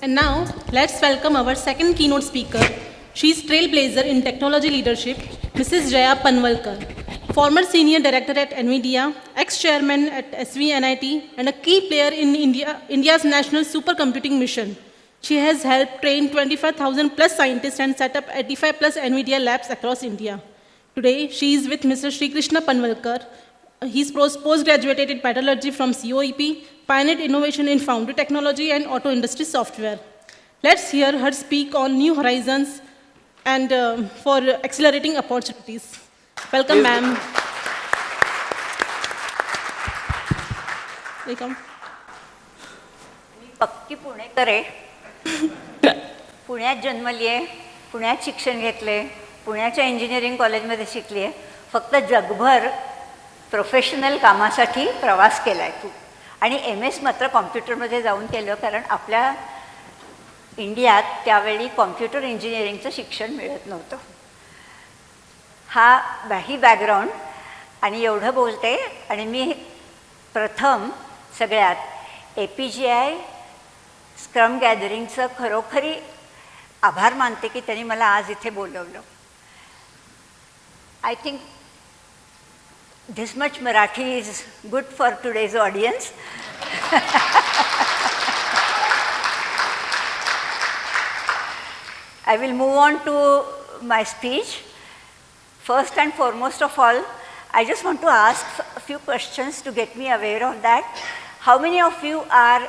And now, let's welcome our second keynote speaker. She is trailblazer in technology leadership, Mrs. Jaya Panwalkar, former senior director at NVIDIA, ex-chairman at SVNIT, and a key player in India's national supercomputing mission. She has helped train 25,000 plus scientists and set up 85 plus NVIDIA labs across India. Today, she is with Mr. Sri Krishna Panwalkar. He's postgraduated in metallurgy from COEP, pioneered innovation in foundry technology and auto industry software. Let's hear her speak on new horizons and for accelerating opportunities. Welcome, ma'am. Welcome. पक्की पुणेकर आहे. पुण्यात जन्मली आहे, पुण्यात शिक्षण घेतले, पुण्याच्या engineering कॉलेजमध्ये शिकली आहे. फक्त जगभर प्रोफेशनल कामासाठी प्रवास केला आहे तू. आणि MS मात्र कॉम्प्युटरमध्ये जाऊन केलं, कारण आपल्या इंडियात त्यावेळी कॉम्प्युटर इंजिनिअरिंगचं शिक्षण मिळत नव्हतं. ही बॅकग्राऊंड आणि एवढं बोलते. आणि मी प्रथम सगळ्यात APGI स्क्रम गॅदरिंगचं खरोखरी आभार मानते की त्यांनी मला आज इथे बोलवलं. I think this much Marathi is good for today's audience. I will move on to my speech. First and foremost of all, I just want to ask a few questions to get me aware of that. How many of you are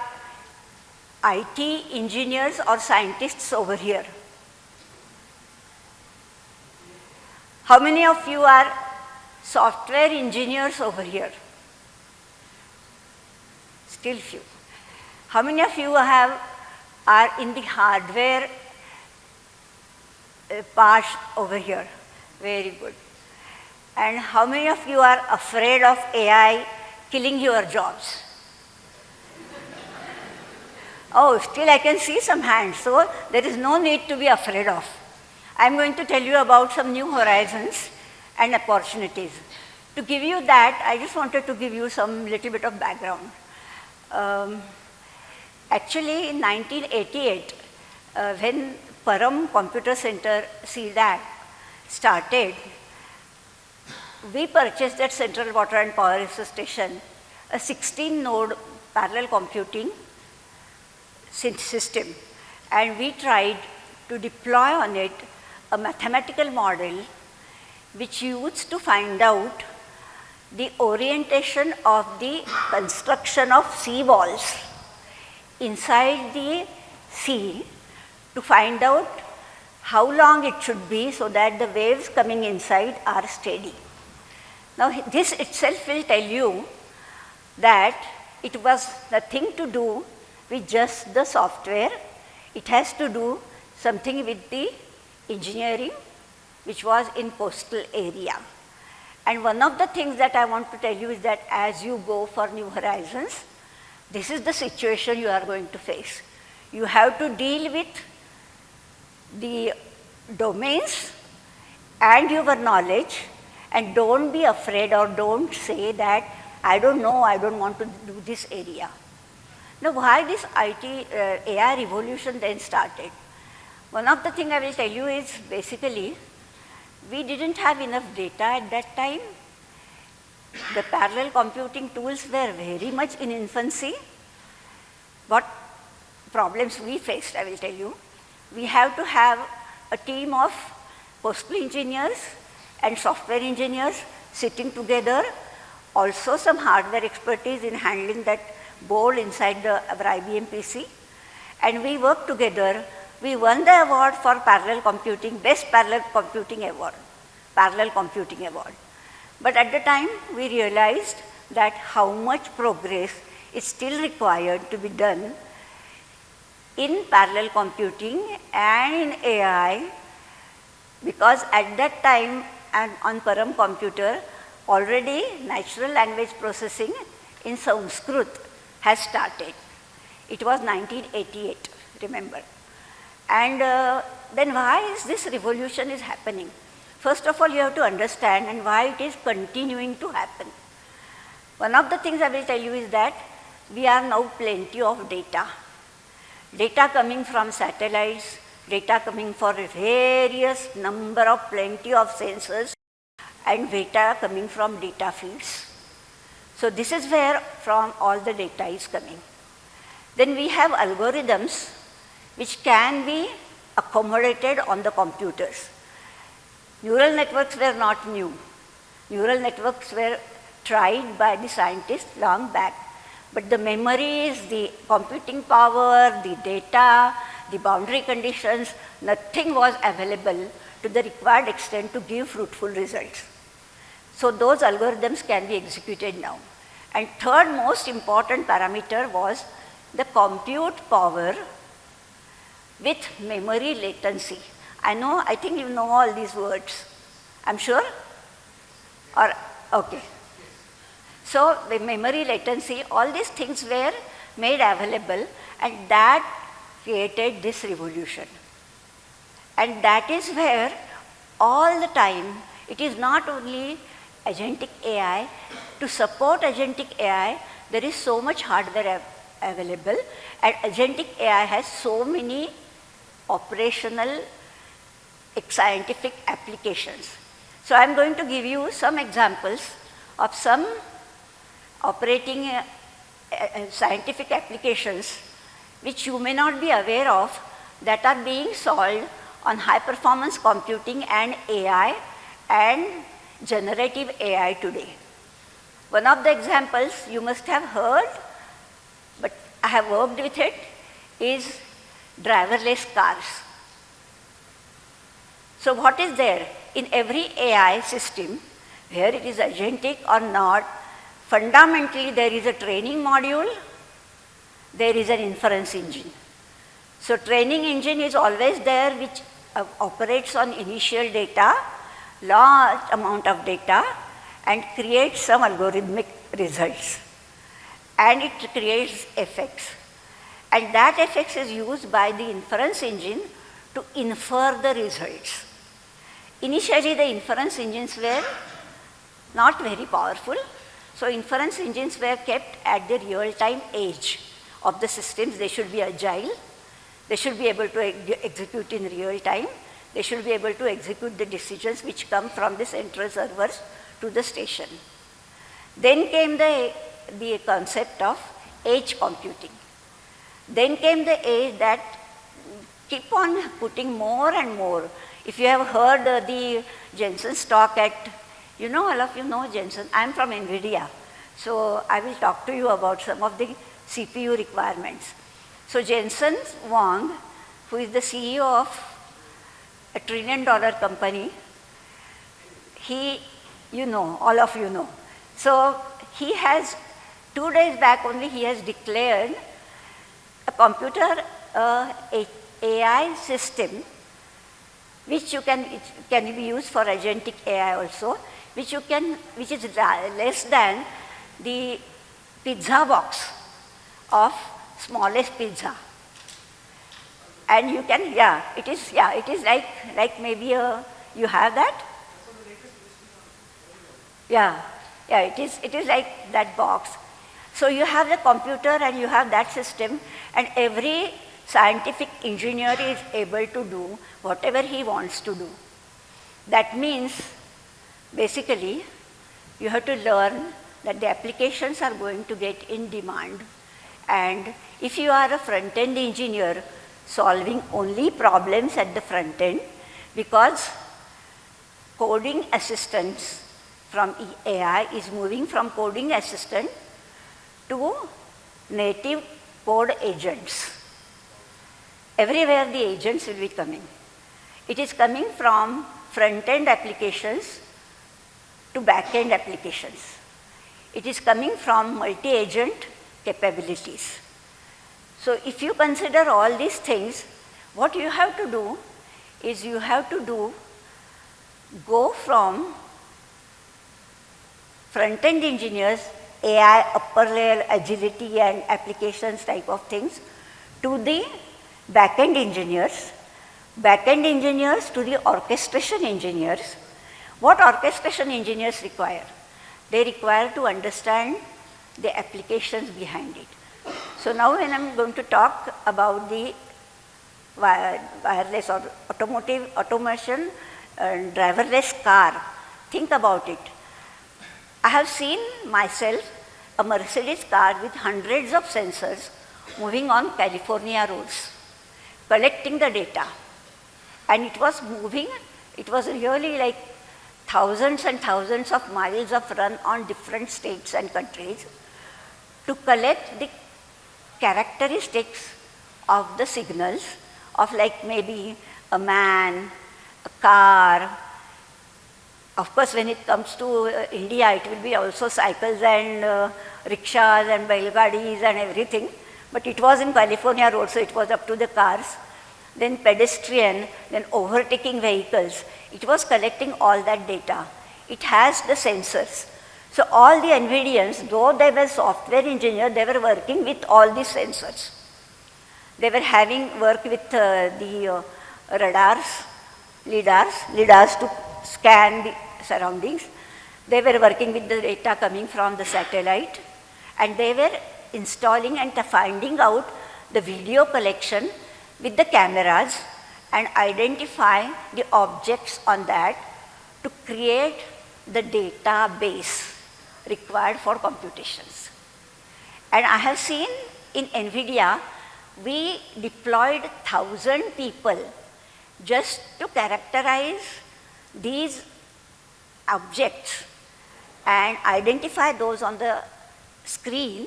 IT engineers or scientists over here? How many of you are software engineers over here? Still few. How many of you are in the hardware part over here? Very good. And how many of you are afraid of AI killing your jobs? Oh, still I can see some hands, so there is no need to be afraid of. I'm going to tell you about some new horizons and opportunities. To give you that, I just wanted to give you some little bit of background. Actually, in 1988, when Param Computer Center, CDAC, started, we purchased at Central Water and Power Research Station a 16-node parallel computing system. And we tried to deploy on it a mathematical model which used to find out the orientation of the construction of sea walls inside the sea to find out how long it should be so that the waves coming inside are steady. Now, this itself will tell you that it was nothing to do with just the software. It has to do something with the engineering, which was in coastal area. And one of the things that I want to tell you is that as you go for new horizons, this is the situation you are going to face. You have to deal with the domains and your knowledge, and don't be afraid or don't say that, I don't know, I don't want to do this area. Now, why this AI revolution then started? One of the things I will tell you is basically, we didn't have enough data at that time. The parallel computing tools were very much in infancy. What problems we faced, I will tell you. We have to have a team of coastal engineers and software engineers sitting together, also some hardware expertise in handling that board inside our IBM PC. And we worked together. We won the award for parallel computing, best parallel computing award, parallel computing award. But at the time, we realized that how much progress is still required to be done in parallel computing and in AI, because at that time and on Param computer, already natural language processing in Sanskrit has started. It was 1988, remember. And then why is this revolution is happening? First of all, you have to understand and why it is continuing to happen. One of the things I will tell you is that we are now plenty of data. data coming from satellites, data coming for various number of plenty of sensors, and data coming from data feeds. So this is where from all the data is coming. Then we have algorithms which can be accommodated on the computers. Neural networks were not new. Neural networks were tried by the scientists long back. But the memories, the computing power, the data, the boundary conditions, nothing was available to the required extent to give fruitful results. So those algorithms can be executed now. And third most important parameter was the compute power with memory latency. I think you know all these words. I'm sure? Or, okay. So the memory latency, all these things were made available, and that created this revolution. And that is where all the time, it is not only agentic AI. To support agentic AI, there is so much hardware available, and agentic AI has so many operational scientific applications. So I'm going to give you some examples of some operating scientific applications which you may not be aware of that are being solved on high performance computing and AI and generative AI today. One of the examples you must have heard, but I have worked with it, is driverless cars. So what is there? In every AI system, where it is agentic or not, fundamentally there is a training module, there is an inference engine. So training engine is always there, which operates on initial data, large amount of data, and creates some algorithmic results. And it creates effects. And that effects is used by the inference engine to infer the results. Initially, the inference engines were not very powerful. So inference engines were kept at the real-time edge of the systems. They should be agile. They should be able to execute in real time. They should be able to execute the decisions which come from the central servers to the station. Then came the concept of edge computing. Then came the age that keep on putting more and more. If you have heard the Jensen's talk at, all of you know Jensen. I'm from NVIDIA. So I will talk to you about some of the CPU requirements. So Jensen Huang, who is the CEO of a $1 trillion company, all of you know. So he has, 2 days back only, he has declared a computer AI system which can be used for agentic AI also, which is less than the pizza box of smallest pizza. And you can, it is like maybe you have that? It is like that box. So you have the computer and you have that system, and every scientific engineer is able to do whatever he wants to do. That means, basically, you have to learn that the applications are going to get in demand. And if you are a front-end engineer solving only problems at the front end, because coding assistance from AI is moving from coding assistant to native code agents. Everywhere the agents will be coming. It is coming from front-end applications to back-end applications. It is coming from multi-agent capabilities. So if you consider all these things, what you have to do is you have to go from front-end engineers, AI, upper layer, agility and applications type of things, to the back-end engineers to the orchestration engineers. What orchestration engineers require? They require to understand the applications behind it. So now when I'm going to talk about the wireless or automation driverless car, think about it. I have seen myself a Mercedes car with hundreds of sensors moving on California roads, collecting the data. And it was moving, it was really like thousands and thousands of miles of run on different states and countries to collect the characteristics of the signals of like maybe a man, a car. Of course, when it comes to India, it will be also cycles and rickshaws and bailgadis and everything. But it was in California road, so it was up to the cars. Then pedestrian, then overtaking vehicles. It was collecting all that data. It has the sensors. So all the NVIDIAns, though they were software engineers, they were working with all these sensors. They were having work with the radars, lidars to scan the surroundings. They were working with the data coming from the satellite, and they were installing and finding out the video collection with the cameras and identify the objects on that to create the database required for computations. And I have seen in NVIDIA, we deployed 1,000 people just to characterize these objects and identify those on the screen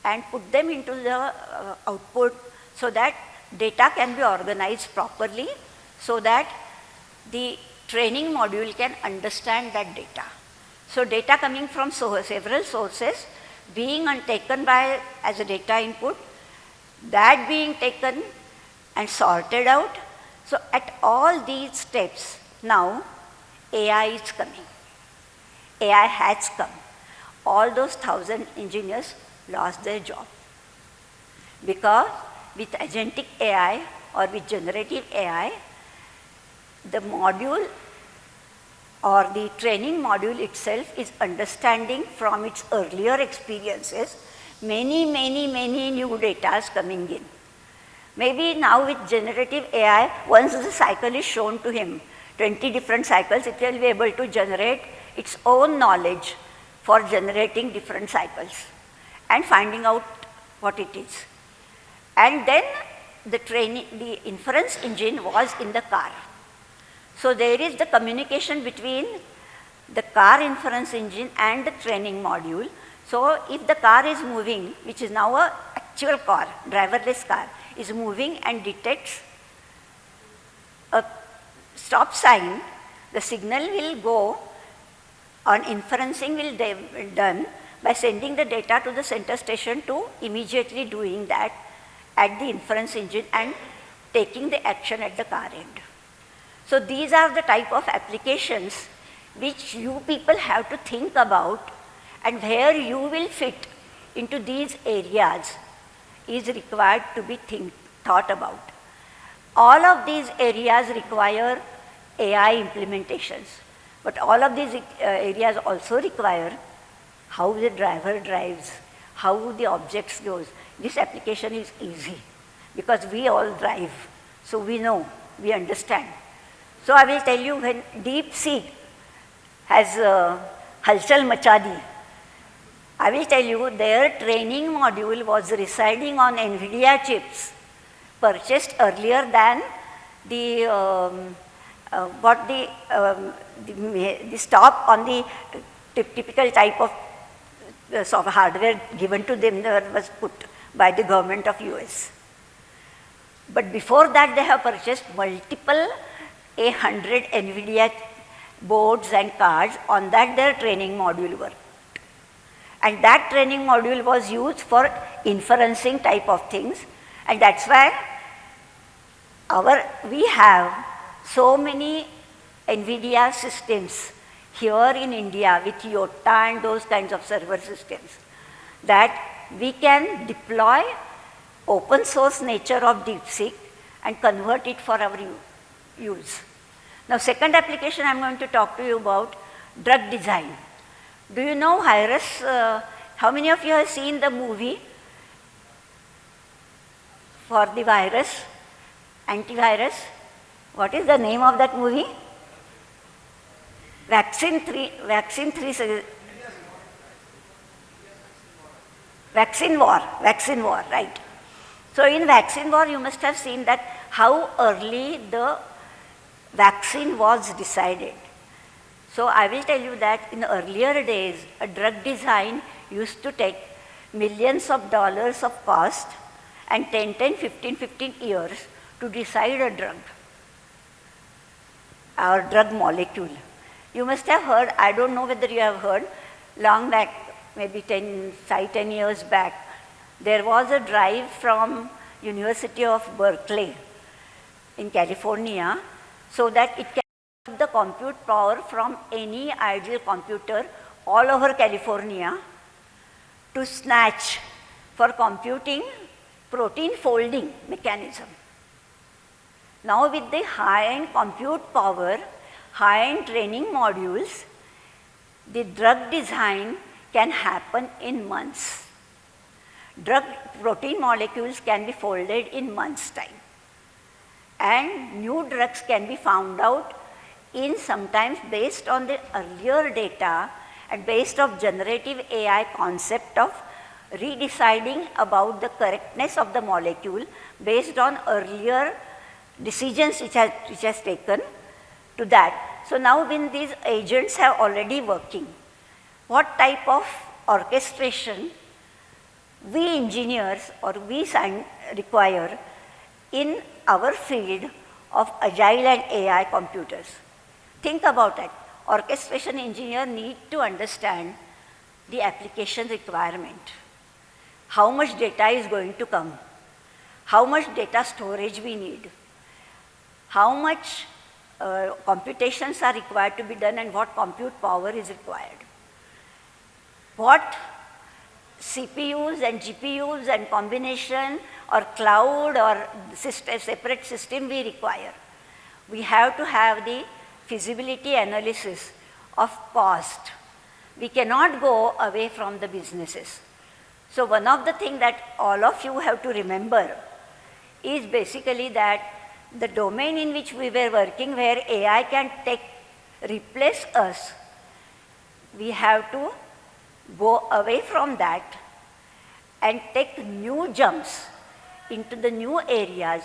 and put them into the output so that data can be organized properly so that the training module can understand that data. So data coming from several sources being taken by as a data input, that being taken and sorted out. So at all these steps, now AI is coming. AI has come. All those 1,000 engineers lost their job because with agentic AI or with generative AI, the module or the training module itself is understanding from its earlier experiences many new data coming in. Maybe now with generative AI, once the cycle is shown to him, 20 different cycles, it will be able to generate its own knowledge for generating different cycles and finding out what it is. And then the inference engine was in the car. So there is the communication between the car inference engine and the training module. So if the car is moving, which is now an actual car, driverless car, is moving and detects a stop sign, the signal will go on inferencing will be done by sending the data to the center station to immediately doing that at the inference engine and taking the action at the car end. So these are the type of applications which you people have to think about, and where you will fit into these areas is required to be thought about. All of these areas require AI implementations, but all of these areas also require how the driver drives, how the objects goes. This application is easy because we all drive, so we know, we understand. So I will tell you, when DeepSeek has halchal macha di, I will tell you their training module was residing on NVIDIA chips purchased earlier than the stock on the typical type of software hardware given to them that was put by the government of US. But before that, they have purchased multiple 100 NVIDIA boards and cards. On that their training module worked. And that training module was used for inferencing type of things. And that's why we have so many NVIDIA systems here in India with Yotta and those kinds of server systems, that we can deploy open source nature of DeepSeek and convert it for our use. Now, second application I'm going to talk to you about, drug design. Do you know Hirus? How many of you have seen the movie for the virus, antivirus. What is the name of that movie? Vaccine 3, Vaccine War, right. So in Vaccine War, you must have seen that how early the vaccine was decided. So I will tell you that in earlier days, a drug design used to take millions of dollars of cost and 10, 15 years to decide a drug or drug molecule. You must have heard, I don't know whether you have heard, long back, maybe 10 years back, there was a drive from University of Berkeley in California so that it can have the compute power from any ideal computer all over California to snatch for computing protein folding mechanism. Now with the high-end compute power, high-end training modules, the drug design can happen in months. Drug protein molecules can be folded in months' time. And new drugs can be found out in sometimes based on the earlier data and based on generative AI concept of redeciding about the correctness of the molecule based on earlier decisions which has taken to that. So now when these agents have already working, what type of orchestration we engineers or we require in our field of agile and AI computers? Think about it. Orchestration engineer need to understand the application requirement. How much data is going to come? How much data storage we need? How much computations are required to be done and what compute power is required? What CPUs and GPUs and combination or cloud or separate system we require? We have to have the feasibility analysis of cost. We cannot go away from the businesses. So one of the things that all of you have to remember is basically that the domain in which we were working where AI can replace us, we have to go away from that and take new jumps into the new areas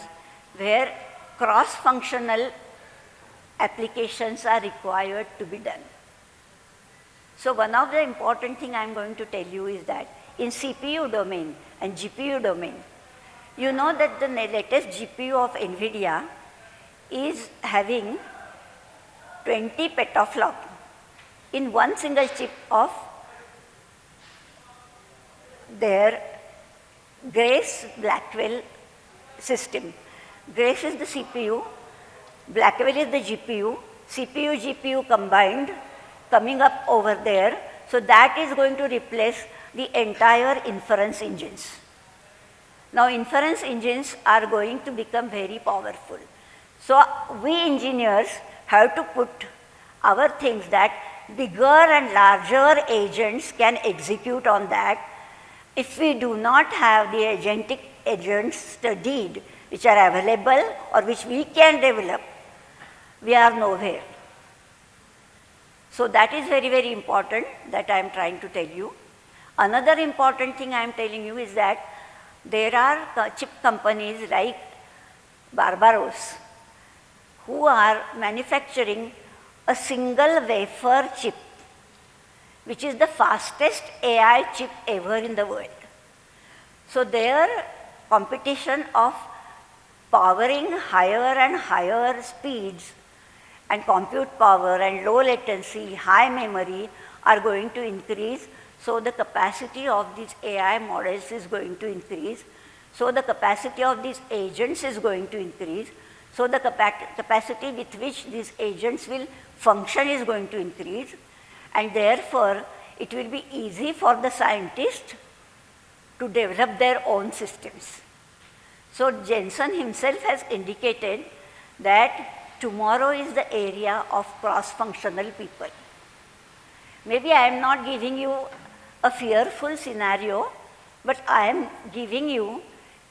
where cross-functional applications are required to be done. So one of the important things I'm going to tell you is that in CPU domain and GPU domain, you know that the latest GPU of NVIDIA is having 20 petaflop in one single chip of their Grace Blackwell system. Grace is the CPU, Blackwell is the GPU, CPU, GPU combined coming up over there. So that is going to replace the entire inference engines. Now inference engines are going to become very powerful. So we engineers have to put our things that bigger and larger agents can execute on that. If we do not have the agentic agents studied, which are available or which we can develop, we are nowhere. So that is very, very important that I am trying to tell you. Another important thing I am telling you is that there are chip companies like Barbaros who are manufacturing a single wafer chip, which is the fastest AI chip ever in the world. So their competition of powering higher and higher speeds and compute power and low latency, high memory are going to increase. So the capacity of these AI models is going to increase. So the capacity of these agents is going to increase. So the capacity with which these agents will function is going to increase. And therefore, it will be easy for the scientists to develop their own systems. So Jensen himself has indicated that tomorrow is the area of cross-functional people. Maybe I am not giving you a fearful scenario, but I am giving you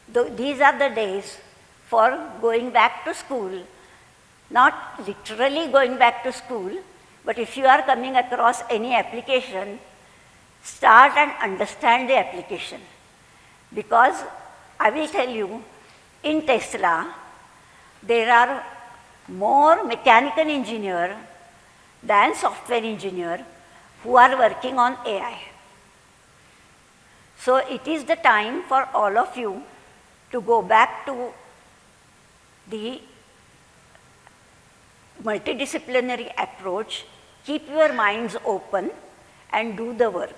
These are the days for going back to school, not literally going back to school, but if you are coming across any application, start and understand the application. Because I will tell you, in Tesla, there are more mechanical engineers than software engineers who are working on AI. So it is the time for all of you to go back to the multidisciplinary approach, keep your minds open and do the work.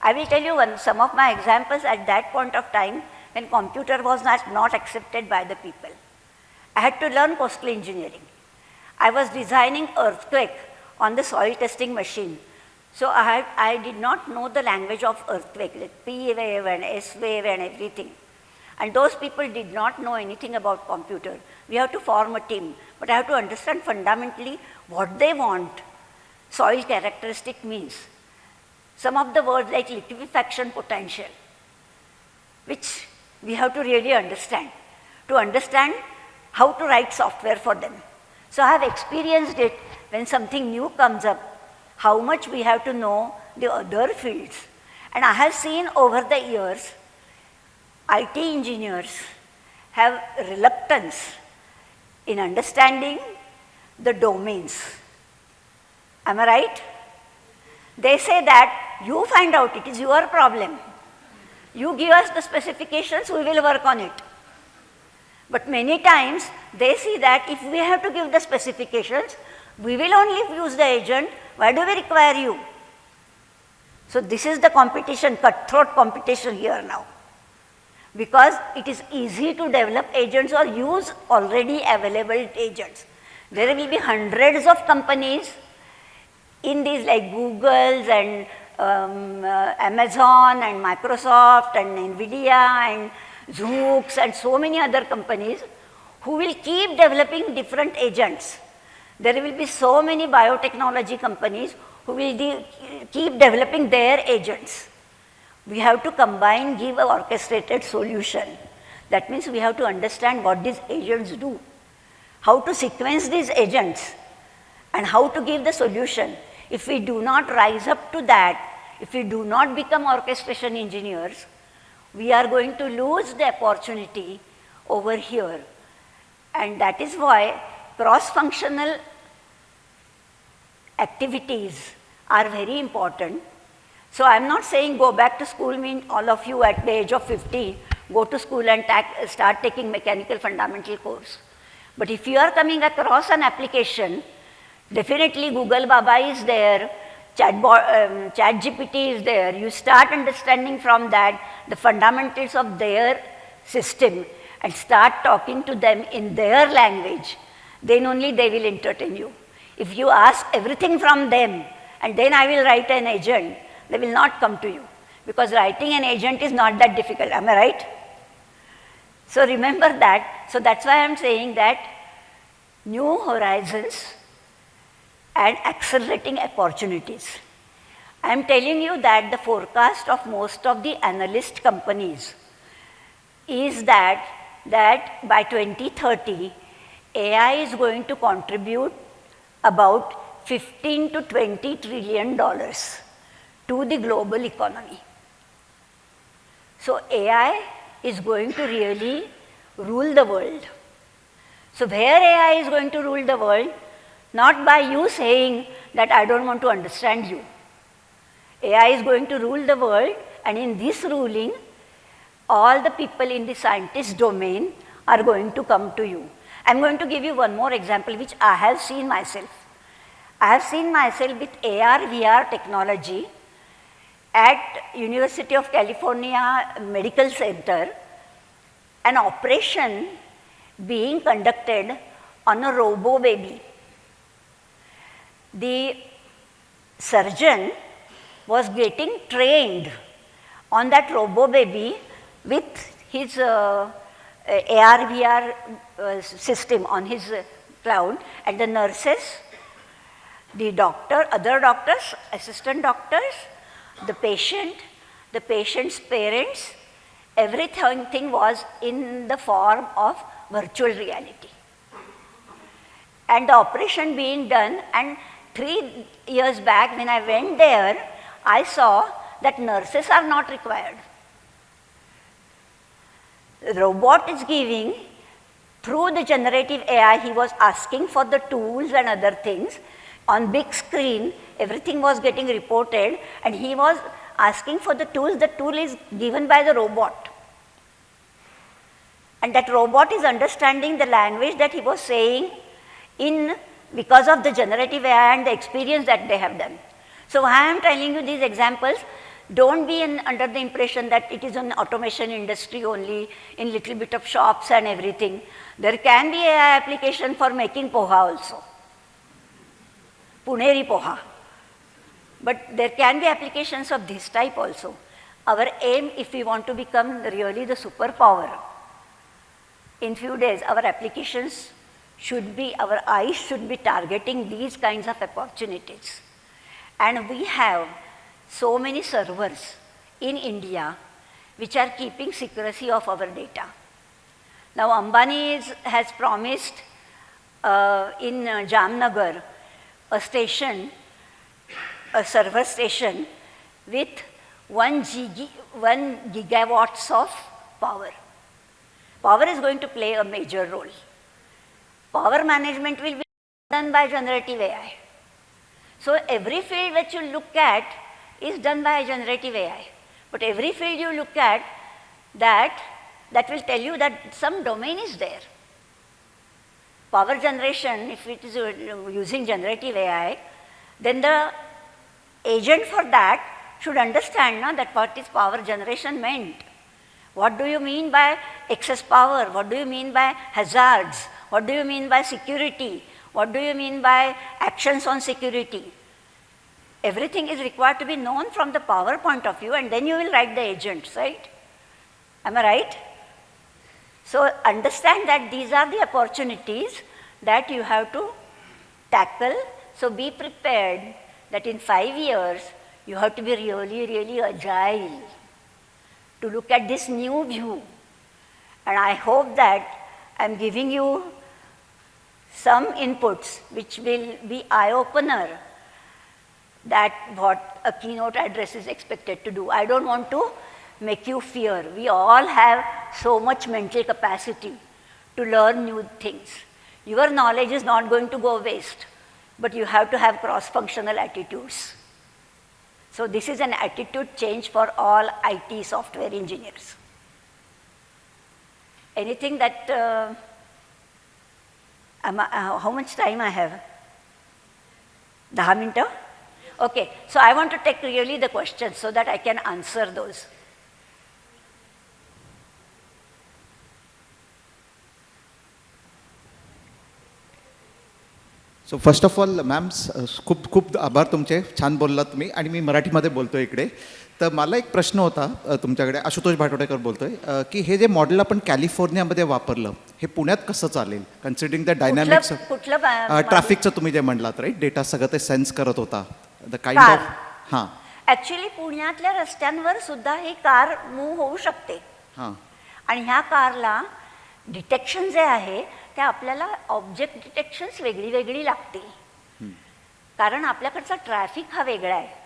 I will tell you some of my examples at that point of time when computer was not accepted by the people. I had to learn coastal engineering. I was designing earthquake on the soil testing machine. So I did not know the language of earthquake, like P wave and S wave and everything. And those people did not know anything about computer. We have to form a team, but I have to understand fundamentally what they want soil characteristic means. Some of the words like liquefaction potential, which we have to really understand, to understand how to write software for them. So I have experienced it when something new comes up, how much we have to know the other fields. And I have seen over the years, IT engineers have reluctance in understanding the domains. Am I right? They say that you find out, it is your problem. You give us the specifications, we will work on it. But many times they see that if we have to give the specifications, we will only use the agent, why do we require you? So this is the competition, cutthroat competition here now. Because it is easy to develop agents or use already available agents. There will be hundreds of companies in these like Google's and Amazon and Microsoft and Nvidia and Zoox and so many other companies who will keep developing different agents. There will be so many biotechnology companies who will keep developing their agents. We have to combine, give an orchestrated solution. That means we have to understand what these agents do, how to sequence these agents, and how to give the solution. If we do not rise up to that, if we do not become orchestration engineers, we are going to lose the opportunity over here. And that is why cross-functional activities are very important. So I'm not saying go back to school means all of you at the age of 50 go to school and start taking mechanical fundamental course. But if you are coming across an application, definitely Google Baba is there, ChatGPT is there. You start understanding from that the fundamentals of their system and start talking to them in their language. Then only they will entertain you. If you ask everything from them and then I will write an agent, they will not come to you because writing an agent is not that difficult. Am I right? So remember that. So that's why I'm saying that new horizons and accelerating opportunities. I'm telling you that the forecast of most of the analyst companies is that by 2030, AI is going to contribute about $15 to $20 trillion to the global economy. So AI is going to really rule the world. So where AI is going to rule the world, not by you saying that I don't want to understand you. AI is going to rule the world, and in this ruling, all the people in the scientist domain are going to come to you. I'm going to give you one more example which I have seen myself. I have seen myself with AR, VR technology at University of California Medical Center, an operation being conducted on a robo baby. The surgeon was getting trained on that robo baby with his AR VR system on his cloud, and the nurses, the doctor, other doctors, assistant doctors, the patient, the patient's parents, everything was in the form of virtual reality. And the operation being done, and 3 years back when I went there, I saw that nurses are not required. The robot is giving, through the generative AI, he was asking for the tools and other things. On big screen, everything was getting reported, and he was asking for the tools. The tool is given by the robot. And that robot is understanding the language that he was saying because of the generative AI and the experience that they have done. So I am telling you these examples. Don't be under the impression that it is an automation industry only, in little bit of shops and everything. There can be AI application for making poha also, Puneri poha. But there can be applications of this type also. Our aim, if we want to become really the superpower, in few days our applications should be, our eyes should be targeting these kinds of opportunities. And we have so many servers in India which are keeping secrecy of our data. Now Ambani has promised in Jamnagar a station, a server station with 1 gigawatts of power. Power is going to play a major role. Power management will be done by generative AI. So every field that you look at is done by generative AI. But every field you look at, that will tell you that some domain is there. Power generation, if it is using generative AI, then the agent for that should understand that what is power generation meant. What do you mean by excess power? What do you mean by hazards? What do you mean by security? What do you mean by actions on security? Everything is required to be known from the power point of view, and then you will write the agents, right? Am I right? So understand that these are the opportunities that you have to tackle. So be prepared that in 5 years, you have to be really, really agile to look at this new view. And I hope that I'm giving you some inputs which will be eye-opener, that what a keynote address is expected to do. I don't want to make you fear. We all have so much mental capacity to learn new things. Your knowledge is not going to go waste, but you have to have cross-functional attitudes. So this is an attitude change for all IT software engineers. Anything that, how much time I have? 10 minutes? Okay, so I want to take really the questions so that I can answer those. So first of all ma'am खूप खूप आभार तुमचे, छान बोललात तुम्ही. आणि मी मराठीमध्ये बोलतो इकडे. तर मला एक प्रश्न होता तुमच्याकडे, आशुतोष भाटोडेकर बोलतोय, की हे जे मॉडेल आपण कॅलिफोर्नियामध्ये वापरलं, हे पुण्यात कसं चालेल, कन्सिडरिंग द डायनॅमिक्स ट्रॅफिकचं तुम्ही जे म्हणलात, राईट, डेटा सगळं ते सेन्स करत होता, द काइंड ऑफ. हां, ॲक्च्युली पुण्यातल्या रस्त्यांवर सुद्धा ही कार मूव्ह होऊ शकते. हां, आणि ह्या कारला डिटेक्शन जे आहे ते आपल्याला ऑब्जेक्ट डिटेक्शन्स वेगळी वेगळी लागतील, कारण आपल्याकडचा ट्रॅफिक हा वेगळा आहे.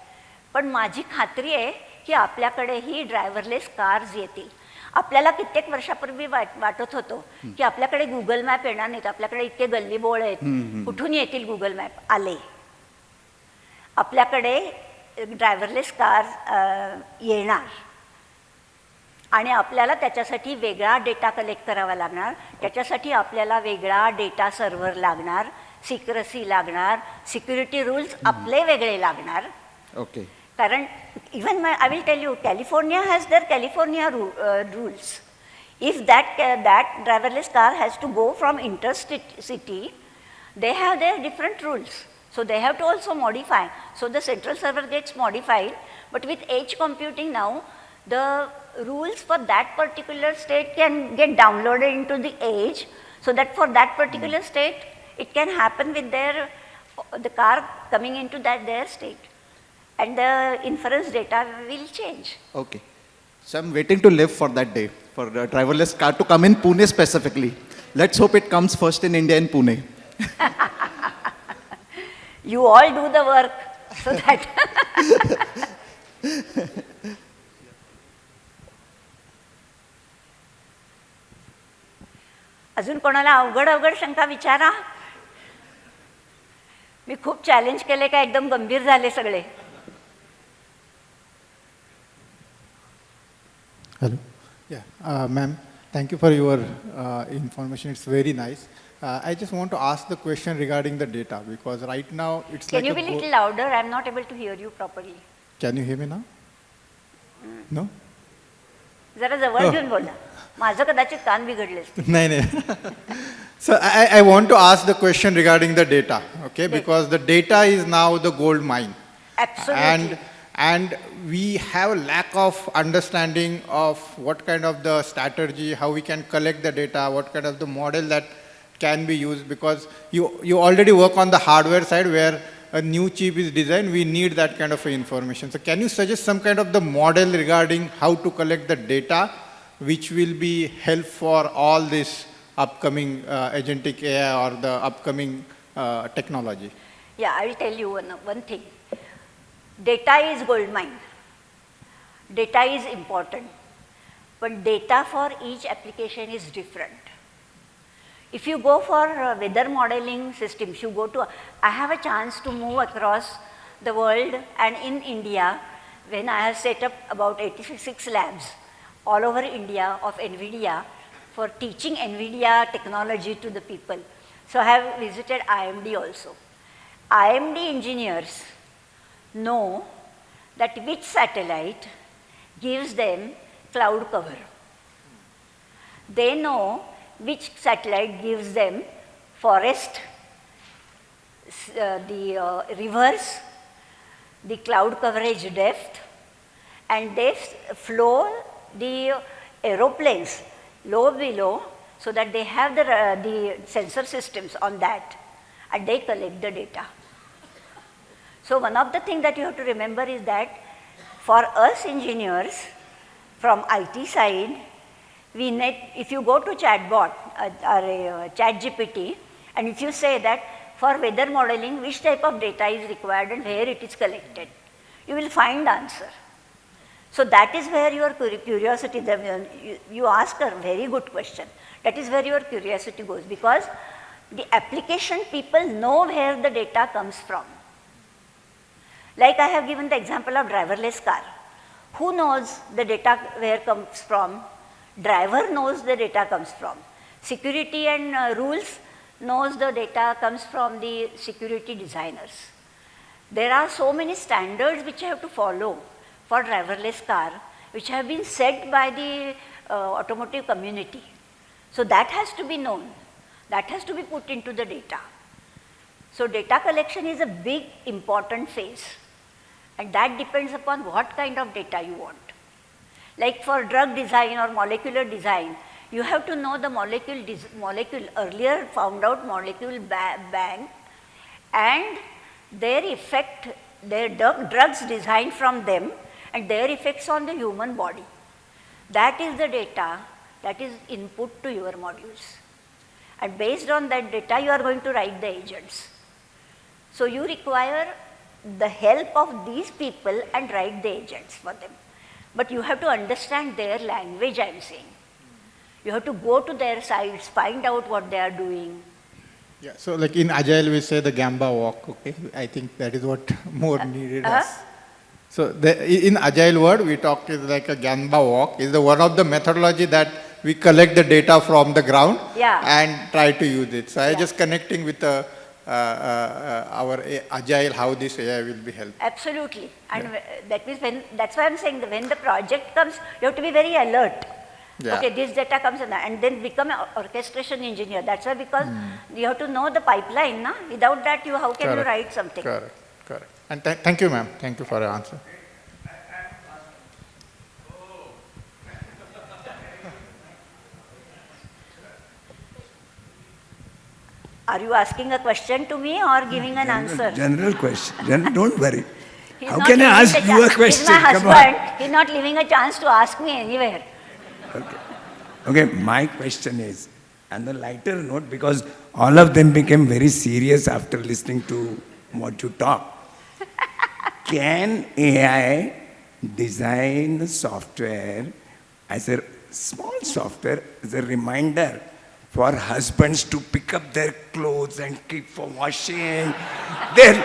पण माझी खात्री आहे की आपल्याकडेही ड्रायव्हरलेस कार्स येतील. आपल्याला कित्येक वर्षापूर्वी वाटत होतो की आपल्याकडे गुगल मॅप येणार नाहीत, आपल्याकडे इतके गल्लीबोळ आहेत, कुठून येतील गुगल मॅप. आले. आपल्याकडे ड्रायव्हरलेस कार येणार, आणि आपल्याला त्याच्यासाठी वेगळा डेटा कलेक्ट करावा लागणार, त्याच्यासाठी आपल्याला वेगळा डेटा सर्व्हर लागणार, सिक्रेसी लागणार, सिक्युरिटी रूल्स आपले वेगळे लागणार. ओके. कारण even I will tell you, California has their California rules. If that driverless car has to go from city, they have their different rules. So they have to also modify. So the central server gets modified, but with edge computing now, the rules for that particular state can get downloaded into the edge, so that for that particular state, it can happen with the car coming into their state, and the inference data will change. Okay. So I'm waiting to live for that day, for a driverless car to come in Pune specifically. Let's hope it comes first in India in Pune. You all do the work so that. अजून कोणाला अवघड अवघड शंका विचारा. मी खूप challenge केले का एकदम गंभीर झाले सगळे. Hello. Yeah, ma'am, thank you for your information. It's very nice. I just want to ask the question regarding the data because right now it's Can like you be little louder? I'm not able to hear you properly. Can you hear me now? No? जरा जवळ घेऊन बोला. माझं कदाचित कान बिघडले असतील. No, no. So I want to ask the question regarding the data, okay? Because the data is now the gold mine. Absolutely. And we have a lack of understanding of what kind of the strategy, how we can collect the data, what kind of the model that can be used, because you already work on the hardware side where a new chip is designed, we need that kind of information. So can you suggest some kind of the model regarding how to collect the data, which will be help for all this upcoming agentic AI or the upcoming technology? Yeah, I will tell you one thing. Data is gold mine. Data is important. But data for each application is different. If you go for weather modeling systems, I have a chance to move across the world and in India, when I have set up about 86 labs all over India of NVIDIA for teaching NVIDIA technology to the people. So I have visited IMD also. IMD engineers know that which satellite gives them cloud cover. They know which satellite gives them forest, the rivers, the cloud coverage depth, and they flow the aeroplanes low below so that they have the sensor systems on that and they collect the data. So one of the things that you have to remember is that for us engineers from IT side, if you go to chatbot or ChatGPT, and if you say that for weather modeling, which type of data is required and where it is collected, you will find answer. So that is where your curiosity, you ask a very good question. That is where your curiosity goes, because the application people know where the data comes from. Like I have given the example of driverless car. Who knows the data where comes from? Driver knows the data comes from. Security and rules knows the data comes from the security designers. There are so many standards which I have to follow for driverless car, which have been set by the automotive community. So that has to be known. That has to be put into the data. So data collection is a big important phase. And that depends upon what kind of data you want. Like for drug design or molecular design, you have to know the molecule earlier found out molecule bank and their effect, their drugs designed from them and their effects on the human body. That is the data that is input to your modules. And based on that data, you are going to write the agents. So you require the help of these people and write the agents for them. But you have to understand their language, I am saying. You have to go to their sites, find out what they are doing. Yeah, so like in Agile we say the Gamba walk, okay? I think that is what more needed us. So in Agile word we talk is like a Gamba walk is one of the methodology that we collect the data from the ground and try to use it. So I just connecting with our Agile, how this AI will be helped. Absolutely. And that means that's why I'm saying that when the project comes, you have to be very alert. Yeah. Okay, this data comes in, and then become an orchestration engineer. That's why, because you have to know the pipeline. Na? Without that, how can you write something? Correct. And thank you, ma'am. Thank you for your answer. Are you asking a question to me or giving an answer? General question. Don't worry. He's How not can I leaving ask the you a He's question? my Come on. husband. He's not leaving a chance to ask me anywhere. Okay, my question is, on a lighter note, because all of them became very serious after listening to what you talk. Can AI design the software as a small software, as a reminder for husbands to pick up their clothes and keep for washing? Then,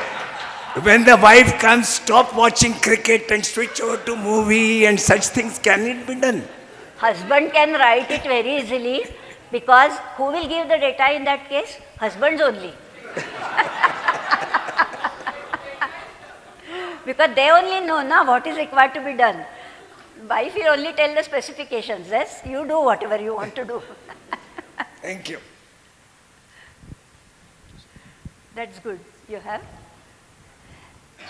when the wife comes, stop watching cricket and switch over to movie and such things, can it be done? Husband can write it very easily because who will give the data in that case? Husbands only. Because they only know now what is required to be done. Wife will only tell the specifications. Yes, you do whatever you want to do. Thank you. That's good. You have?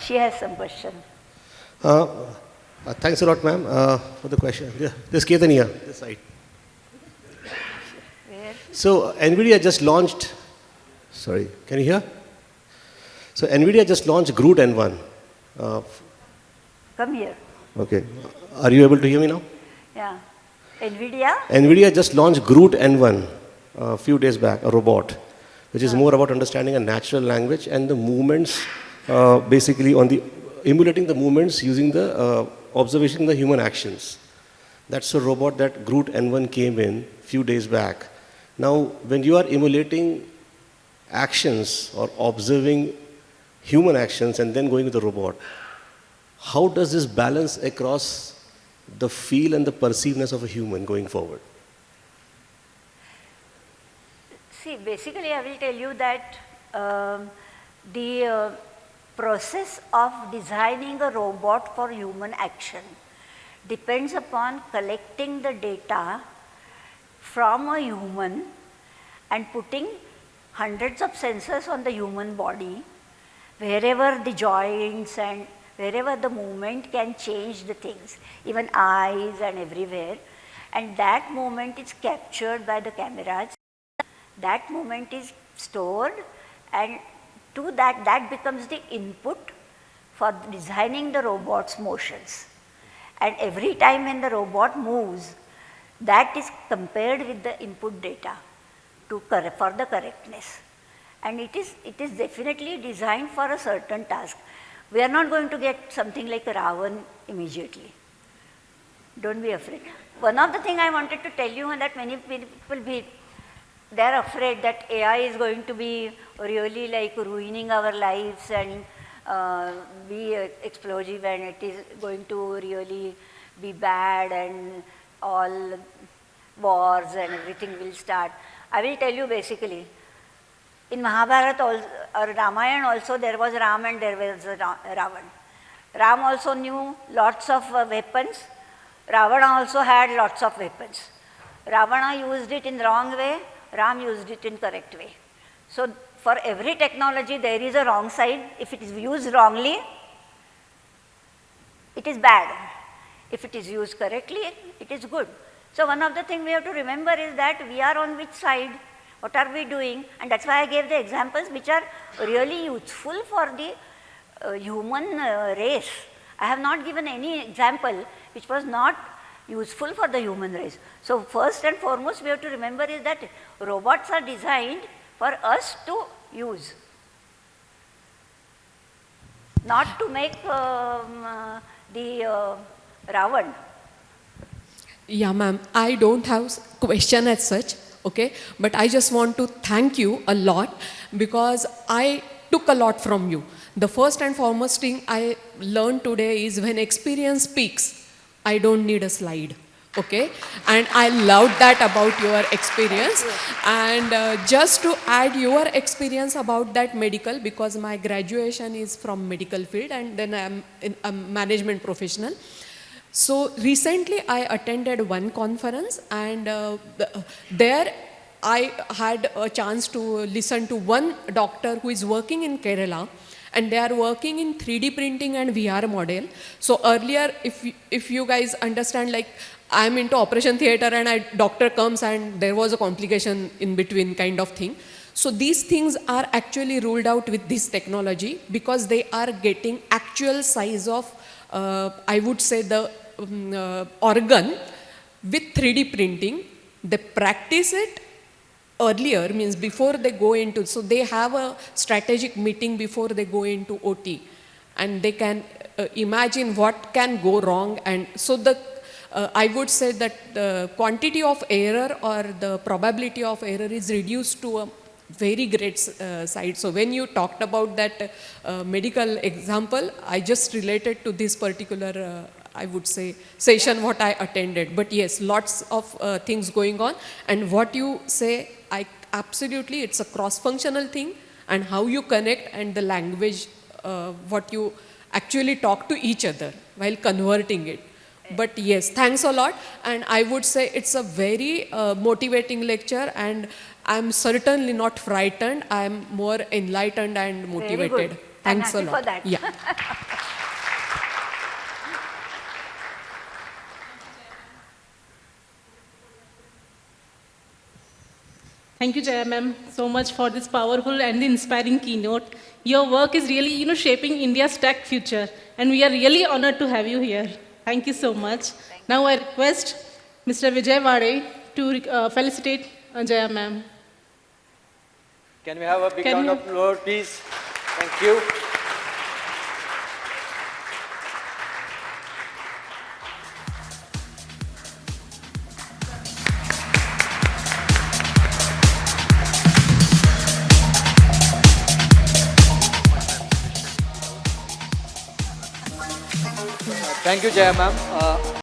She has some question. Thanks a lot, ma'am, for the question. Yeah, this Ketan here, this side. Where? So, NVIDIA just launched, sorry, can you hear? So, NVIDIA just launched Groot N1. Come here. Okay. Are you able to hear me now? Yeah. NVIDIA? NVIDIA just launched Groot N1 a few days back, a robot, which is more about understanding a natural language and the movements, basically on the emulating the movements using the observation of the human actions. That's a robot that Groot N1 came in few days back. Now, when you are emulating actions or observing human actions and then going with the robot, how does this balance across the feel and the perceiveness of a human going forward? See, basically, I will tell you that the process of designing a robot for human action depends upon collecting the data from a human and putting hundreds of sensors on the human body, wherever the joints and wherever the movement can change the things, even eyes and everywhere, and that movement is captured by the cameras. That movement is stored, and to that becomes the input for designing the robot's motions. And every time when the robot moves, that is compared with the input data for the correctness. And it is definitely designed for a certain task. We are not going to get something like a Ravan immediately. Don't be afraid. One of the things I wanted to tell you is that many people they're afraid that AI is going to be really like ruining our lives and be explosive, and it is going to really be bad and all wars and everything will start. I will tell you basically, in Mahabharata or Ramayana also there was Ram and there was Ravan. Ram also knew lots of weapons. Ravana also had lots of weapons. Ravana used it in the wrong way. Ram used it in correct way. So for every technology there is a wrong side. If it is used wrongly, it is bad. If it is used correctly, it is good. So one of the things we have to remember is that we are on which side, what are we doing, and that's why I gave the examples which are really useful for the human race. I have not given any example which was not useful for the human race. So first and foremost we have to remember is that robots are designed for us to use, not to make the Ravan. Yeah, ma'am, I don't have question as such, okay, but I just want to thank you a lot because I took a lot from you. The first and foremost thing I learned today is when experience speaks, I don't need a slide, okay? And I loved that about your experience. And just to add your experience about that medical, because my graduation is from medical field and then I'm a management professional. So recently I attended one conference and there I had a chance to listen to one doctor who is working in Kerala, and they are working in 3D printing and VR model. So earlier, if you guys understand, like I'm into operation theater and a doctor comes and there was a complication in between kind of thing. So these things are actually ruled out with this technology because they are getting actual size of, I would say, the organ with 3D printing. They practice it earlier, means before they go into, so they have a strategic meeting before they go into OT, and they can imagine what can go wrong. And so I would say that the quantity of error or the probability of error is reduced to a very great side. So when you talked about that medical example, I just related to this particular I would say session what I attended. But yes, lots of things going on, and what you say, I absolutely, it's a cross-functional thing, and how you connect and the language, what you actually talk to each other while converting it. But yes, thanks a lot, and I would say it's a very motivating lecture, and I'm certainly not frightened. I'm more enlightened and motivated. Very good. Thanks I'm a happy lot. for that. Yeah. Thank you, Jaya ma'am, so much for this powerful and inspiring keynote. Your work is really, shaping India's tech future, and we are really honored to have you here. Thank you so much. Now I request Mr. Vijay Vade to felicitate Jaya ma'am. Can we have a big Can round we- of applause, please? Thank you. Thank you, Jaya ma'am.